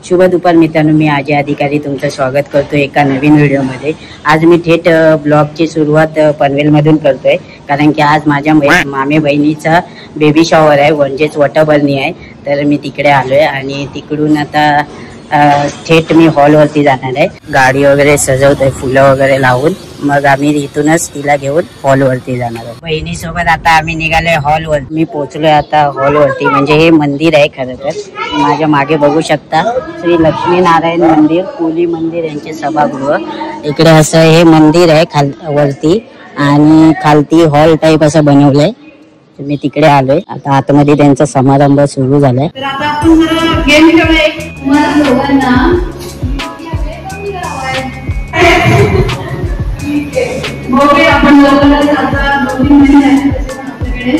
शुभ दुपार मित्रांनो, मी अजय अधिकारी तुमचं स्वागत करतोय एका नवीन व्हिडिओमध्ये। आज मी थेट ब्लॉगची सुरुवात पनवेलमधून करतोय, कारण की आज माझ्या मामे बहिणीचा बेबी शॉवर आहे, म्हणजेच वटबरणी आहे। तर मी तिकडे आलोय आणि तिकडून आता थेट मी हॉलवरती जाणार आहे। गाडी वगैरे सजवतोय फुलं वगैरे लावून, मग आम्ही इथूनच तिला घेऊन हॉलवरती जाणार आहोत। बहिणीसोबत आता आम्ही निघालोय हॉलवर। मी पोहोचलोय आता हॉलवरती, म्हणजे हे मंदिर आहे खरं तर। माझ्या मागे बघू शकता श्री लक्ष्मीनारायण मंदिर, कोली मंदिर यांचे सभागृह। इकडे असं हे मंदिर आहे वरती, आणि खालती हॉल टाईप असं बनवलंय। मी तिकडे आलोय, आता आतमध्ये त्यांचा समारंभ सुरू झालाय। तर आता आपण जरा गेम खेळूया। तुम्हाला दोघांना बघूया आपण दोघांना आता 2-3 महिने आपल्याकडे।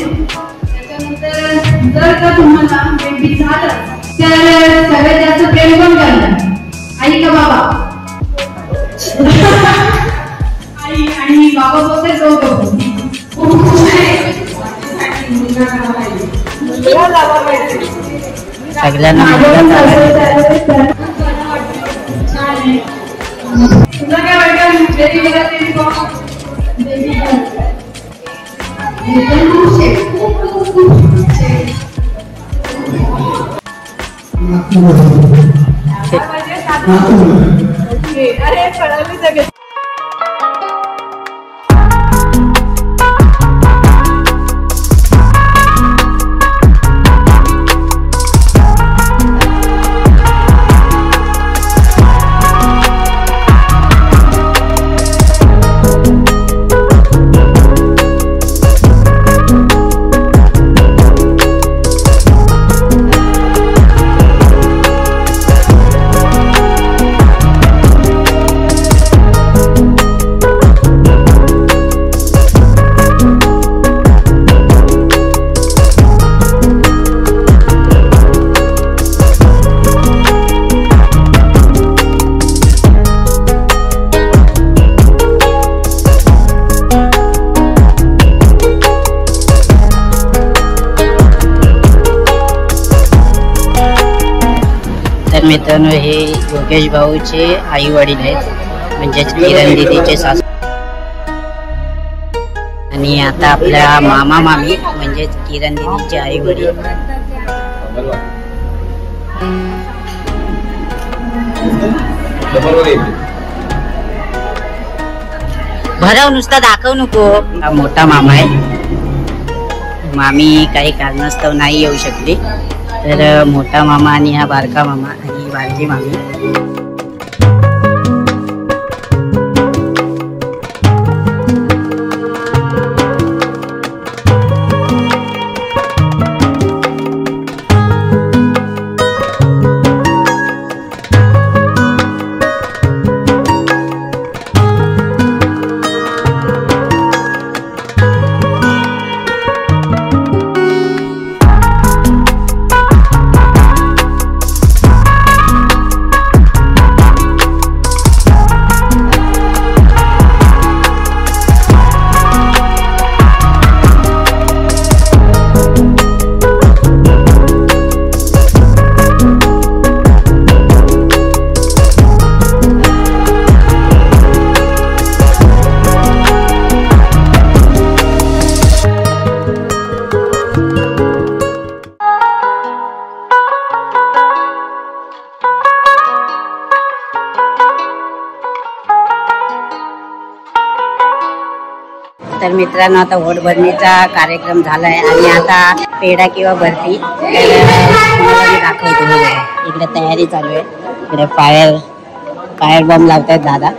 त्याच्यानंतर जर का तुम्हाला बेबी झालं तर सगळ्यात जास्त प्रेम कोण करणार, आई का बाबा? आई आणि बाबा बोलते दोघं। सगळ्यांना तुला काय वाटतं बेबी अरे कळाली सगळे। मित्रांनो, हे योगेश भाऊचे आई वडील आहेत, म्हणजेच किरण दीदीचे सासू। आणि आता आपल्या मामा मामी म्हणजेच किरण दीदीचे आई वडील। भरव, नुसता दाखव नको। हा मोठा मामा आहे, मामी काही कारणास्तव नाही येऊ शकली, तर मोठा मामा आणि हा बारका मामा आणि बारकी मामी। तर मित्रांनो, आता वटबरणीचा कार्यक्रम झालाय आणि आता पेढा किंवा बर्फी मी दाखवतो। इकडे तयारी चालू आहे, इकडे फायर बॉम्ब लावतायत दादा।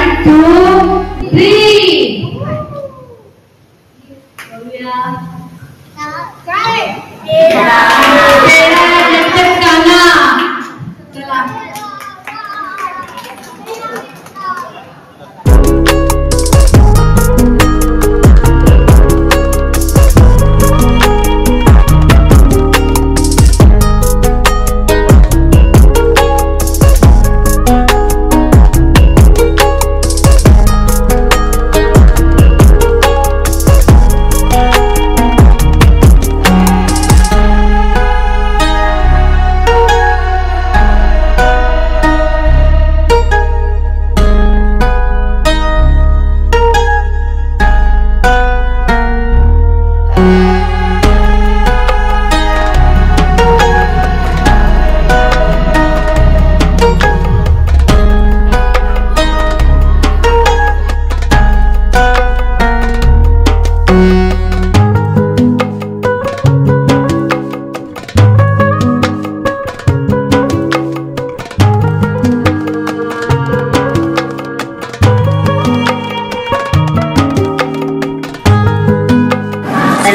1 2 3 काय पेढा काना चला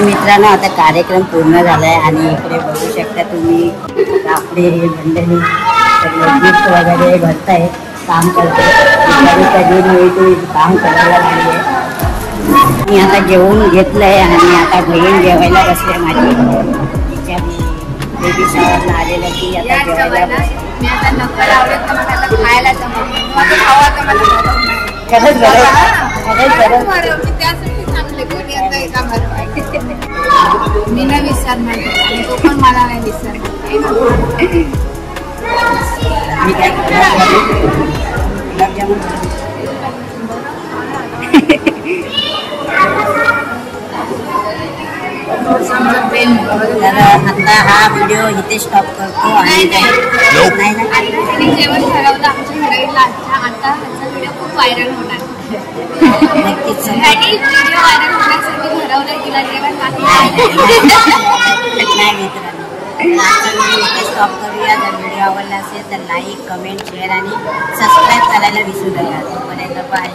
मित्रांनो आता कार्यक्रम पूर्ण झालाय आणि इकडे बघू शकता तुम्ही आपले मंडळी गिफ्ट वगैरे भरताय काम करते कधी काम करायला लागले. मी आता जेवून घेतलंय आणि आता बहीण जेवायला बसले माझी तिच्या बेबी शॉवरला आलेलं की आता जेवायला मी आता नंबर आवडत तर मला आता खायला खरंच बरं मी त्यासाठी सांगले कोणी आता एका मी नाही विसरणार आणि तो पण मला नाही विसरणार. मी काय गुलाबजामुन तर आता हा व्हिडिओ इथे स्टॉप करतो आणि जेवण ठरवलं आमच्या हिरोईनला आता ह्याचा व्हिडिओ खूप व्हायरल होणार. नक्कीच व्हिडिओ व्हायरल होण्यासाठी ठरवलंय तिला जेवण नाही मित्रांनो आजचा व्हिडिओ इथे स्टॉप करूया. जर व्हिडिओ आवडला असेल तर लाईक कमेंट शेअर आणि सबस्क्राईब करायला विसरू नका. तोपर्यंत बाय.